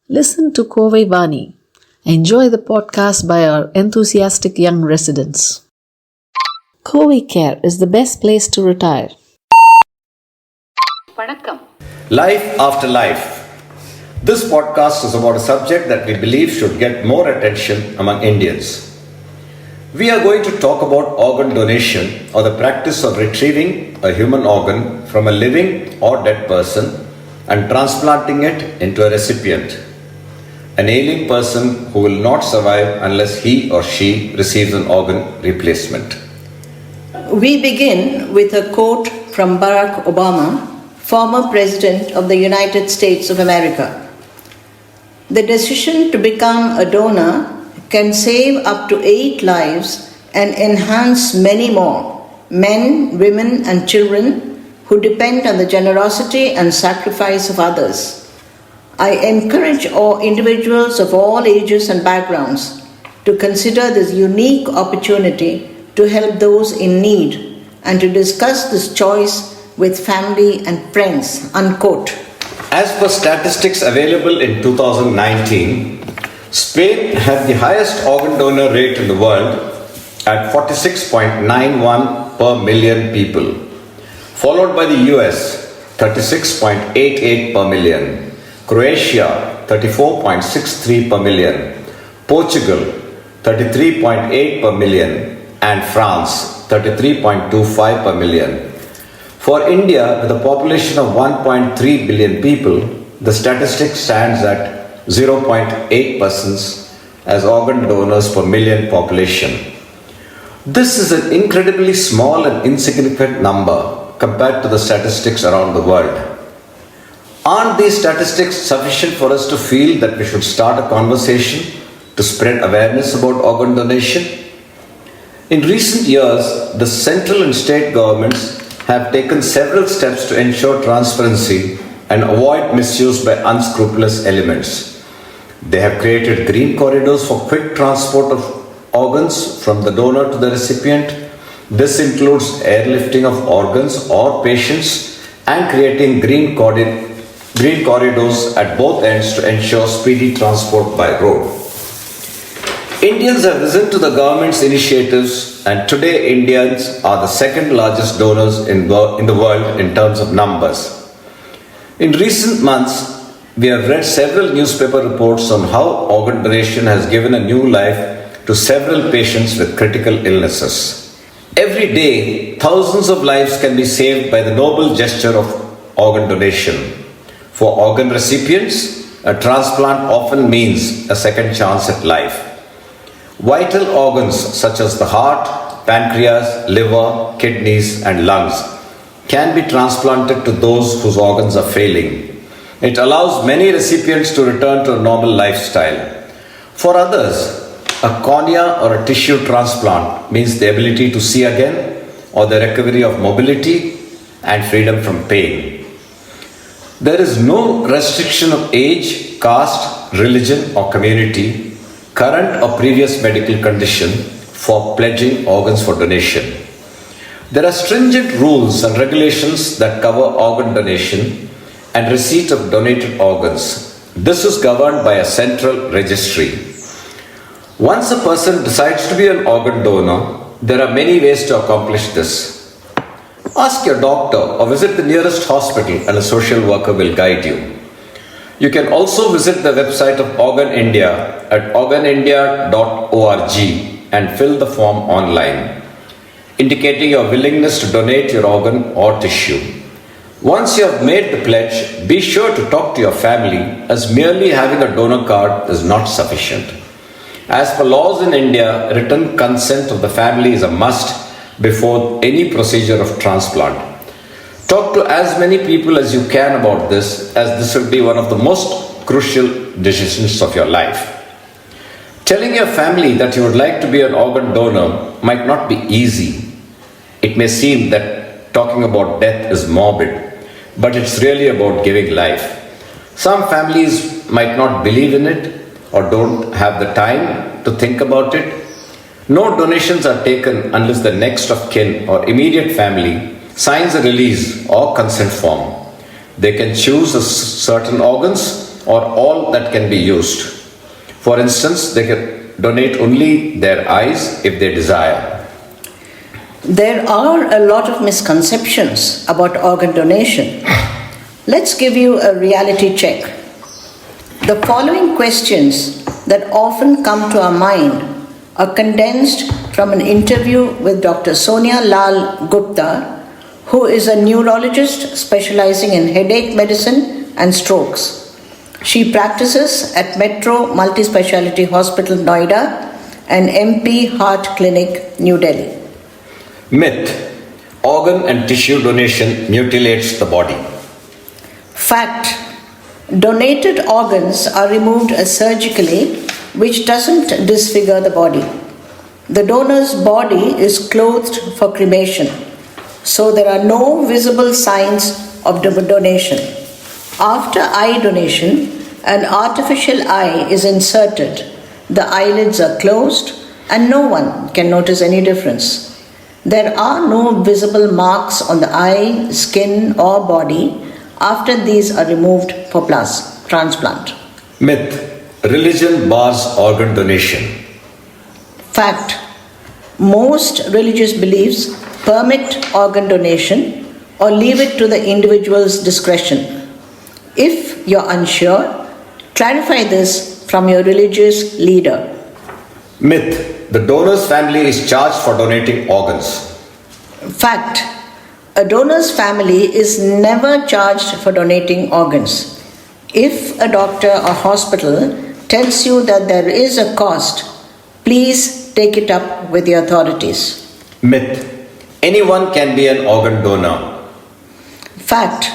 Listen to Covaicare. Enjoy the podcast by our enthusiastic young residents. Covaicare is the best place to retire. Life after life. This podcast is about a subject that we believe should get more attention among Indians. We are going to talk about organ donation, or the practice of retrieving a human organ from a living or dead person and transplanting it into a recipient, an ailing person who will not survive unless he or she receives an organ replacement. We begin with a quote from Barack Obama, former President of the United States of America. "The decision to become a donor can save up to 8 lives and enhance many more, men, women, and children who depend on the generosity and sacrifice of others. I encourage all individuals of all ages and backgrounds to consider this unique opportunity to help those in need and to discuss this choice with family and friends." Unquote. As per statistics available in 2019, Spain had the highest organ donor rate in the world at 46.91 per million people, followed by the US, 36.88 per million, Croatia, 34.63 per million, Portugal, 33.8 per million, and France, 33.25 per million. For India, with a population of 1.3 billion people, the statistic stands at 0.8 persons as organ donors per million population. This is an incredibly small and insignificant number compared to the statistics around the world. Aren't these statistics sufficient for us to feel that we should start a conversation to spread awareness about organ donation? In recent years, the central and state governments have taken several steps to ensure transparency and avoid misuse by unscrupulous elements. They have created green corridors for quick transport of organs from the donor to the recipient. This includes airlifting of organs or patients and creating green corridors at both ends to ensure speedy transport by road. Indians have risen to the government's initiatives, and today Indians are the second largest donors in the world in terms of numbers. In recent months, we have read several newspaper reports on how organ donation has given a new life to several patients with critical illnesses. Every day, thousands of lives can be saved by the noble gesture of organ donation. For organ recipients, a transplant often means a second chance at life. Vital organs such as the heart, pancreas, liver, kidneys, and lungs can be transplanted to those whose organs are failing. It allows many recipients to return to a normal lifestyle. For others, a cornea or a tissue transplant means the ability to see again or the recovery of mobility and freedom from pain. There is no restriction of age, caste, religion, or community, current or previous medical condition for pledging organs for donation. There are stringent rules and regulations that cover organ donation and receipt of donated organs. This is governed by a central registry. Once a person decides to be an organ donor, there are many ways to accomplish this. Ask your doctor or visit the nearest hospital and a social worker will guide you. You can also visit the website of Organ India at organindia.org and fill the form online, indicating your willingness to donate your organ or tissue. Once you have made the pledge, be sure to talk to your family, as merely having a donor card is not sufficient. As per laws in India, written consent of the family is a must before any procedure of transplant. Talk to as many people as you can about this, as this will be one of the most crucial decisions of your life. Telling your family that you would like to be an organ donor might not be easy. It may seem that talking about death is morbid, but it's really about giving life. Some families might not believe in it or don't have the time to think about it. No donations are taken unless the next of kin or immediate family signs a release or consent form. They can choose certain organs or all that can be used. For instance, they can donate only their eyes if they desire. There are a lot of misconceptions about organ donation. Let's give you a reality check. The following questions that often come to our mind are condensed from an interview with Dr. Sonia Lal Gupta, who is a neurologist specializing in headache medicine and strokes. She practices at Metro Multispeciality Hospital, Noida, and MP Heart Clinic, New Delhi. Myth: organ and tissue donation mutilates the body. Fact: donated organs are removed surgically, which doesn't disfigure the body. The donor's body is clothed for cremation, so there are no visible signs of donation. After eye donation, an artificial eye is inserted. The eyelids are closed and no one can notice any difference. There are no visible marks on the eye, skin, or body after these are removed for transplant. Myth: religion bars organ donation. Fact: most religious beliefs permit organ donation or leave it to the individual's discretion. If you're unsure, clarify this from your religious leader. Myth: the donor's family is charged for donating organs. Fact: a donor's family is never charged for donating organs. If a doctor or hospital tells you that there is a cost, please take it up with the authorities. Myth: anyone can be an organ donor. Fact: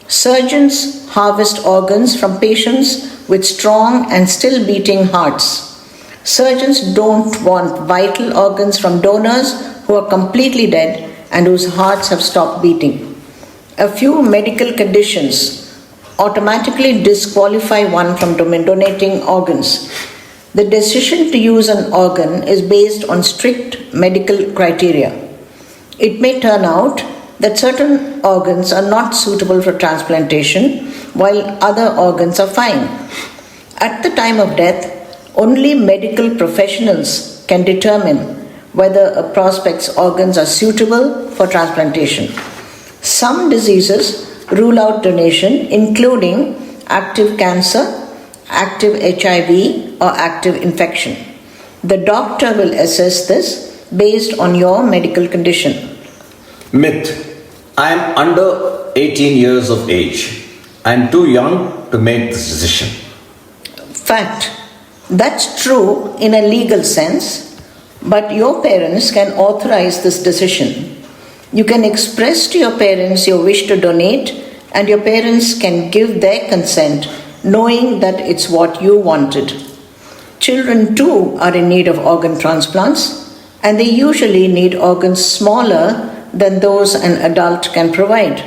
surgeons harvest organs from patients with strong and still beating hearts. Surgeons don't want vital organs from donors who are completely dead and whose hearts have stopped beating. A few medical conditions automatically disqualify one from donating organs. The decision to use an organ is based on strict medical criteria. It may turn out that certain organs are not suitable for transplantation while other organs are fine. At the time of death, only medical professionals can determine whether a prospect's organs are suitable for transplantation. Some diseases rule out donation, including active cancer, active HIV, or active infection. The doctor will assess this based on your medical condition. Myth: I am under 18 years of age. I am too young to make this decision. Fact: that's true in a legal sense, but your parents can authorize this decision. You can express to your parents your wish to donate, and your parents can give their consent knowing that it's what you wanted. Children too are in need of organ transplants, and they usually need organs smaller than those an adult can provide.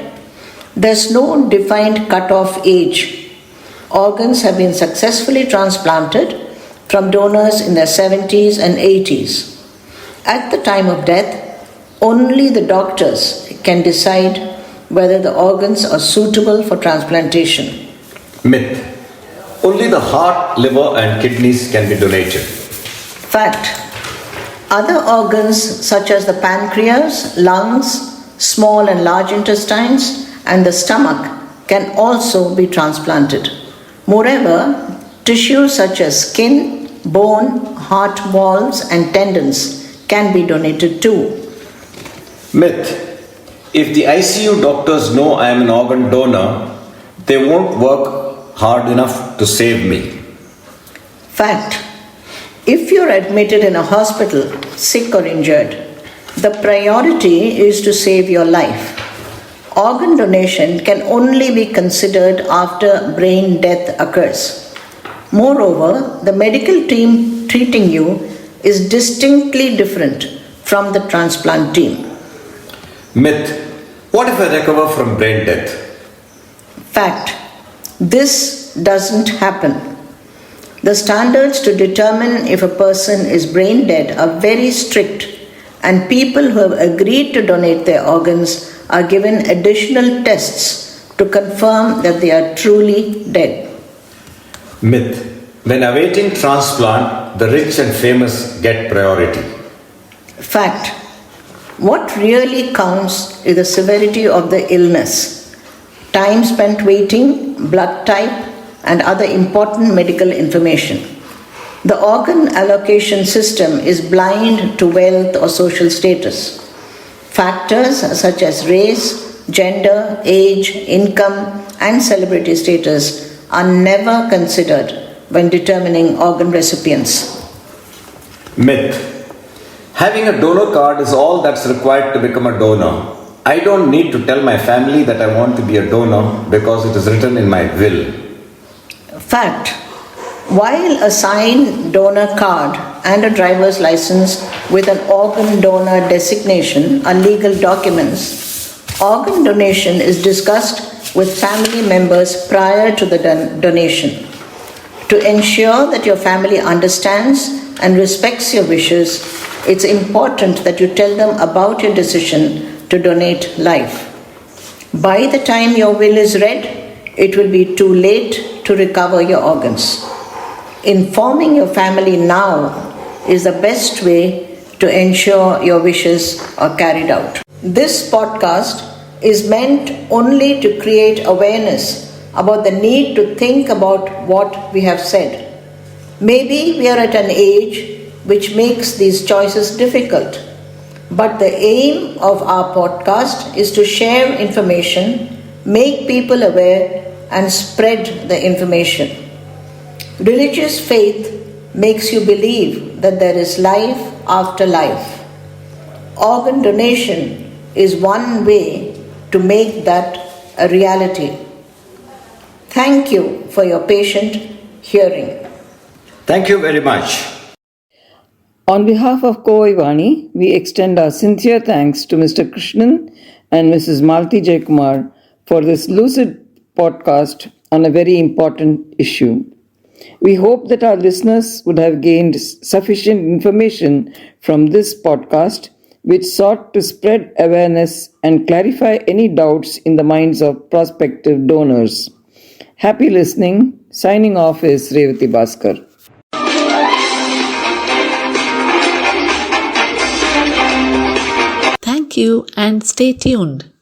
There's no defined cut-off age. Organs have been successfully transplanted from donors in their 70s and 80s. At the time of death, only the doctors can decide whether the organs are suitable for transplantation. Myth: only the heart, liver, and kidneys can be donated. Fact: other organs such as the pancreas, lungs, small and large intestines, and the stomach can also be transplanted. Moreover, tissues such as skin, bone, heart valves, and tendons can be donated too. Myth: if the ICU doctors know I am an organ donor, they won't work hard enough to save me. Fact: if you're admitted in a hospital, sick or injured, the priority is to save your life. Organ donation can only be considered after brain death occurs. Moreover, the medical team treating you is distinctly different from the transplant team. Myth: what if I recover from brain death? Fact: this doesn't happen. The standards to determine if a person is brain dead are very strict, and people who have agreed to donate their organs are given additional tests to confirm that they are truly dead. Myth. When awaiting transplant, the rich and famous get priority. Fact. What really counts is the severity of the illness, time spent waiting, blood type, and other important medical information. The organ allocation system is blind to wealth or social status. Factors such as race, gender, age, income, and celebrity status are never considered when determining organ recipients. Myth. Having a donor card is all that's required to become a donor. I don't need to tell my family that I want to be a donor because it is written in my will. Fact. While a signed donor card and a driver's license with an organ donor designation are legal documents, organ donation is discussed with family members prior to the donation. To ensure that your family understands and respects your wishes, it's important that you tell them about your decision to donate life. By the time your will is read, it will be too late to recover your organs. Informing your family now is the best way to ensure your wishes are carried out. This podcast is meant only to create awareness about the need to think about what we have said. Maybe we are at an age which makes these choices difficult, but the aim of our podcast is to share information, make people aware, and spread the information. Religious faith makes you believe that there is life after life. Organ donation is one way to make that a reality. Thank you for your patient hearing. Thank you very much. On behalf of Covaicare, we extend our sincere thanks to Mr. Krishnan and Mrs. Malti Jaykumar for this lucid podcast on a very important issue. We hope that our listeners would have gained sufficient information from this podcast, which sought to spread awareness and clarify any doubts in the minds of prospective donors. Happy listening. Signing off is Revati Bhaskar. Thank you and stay tuned.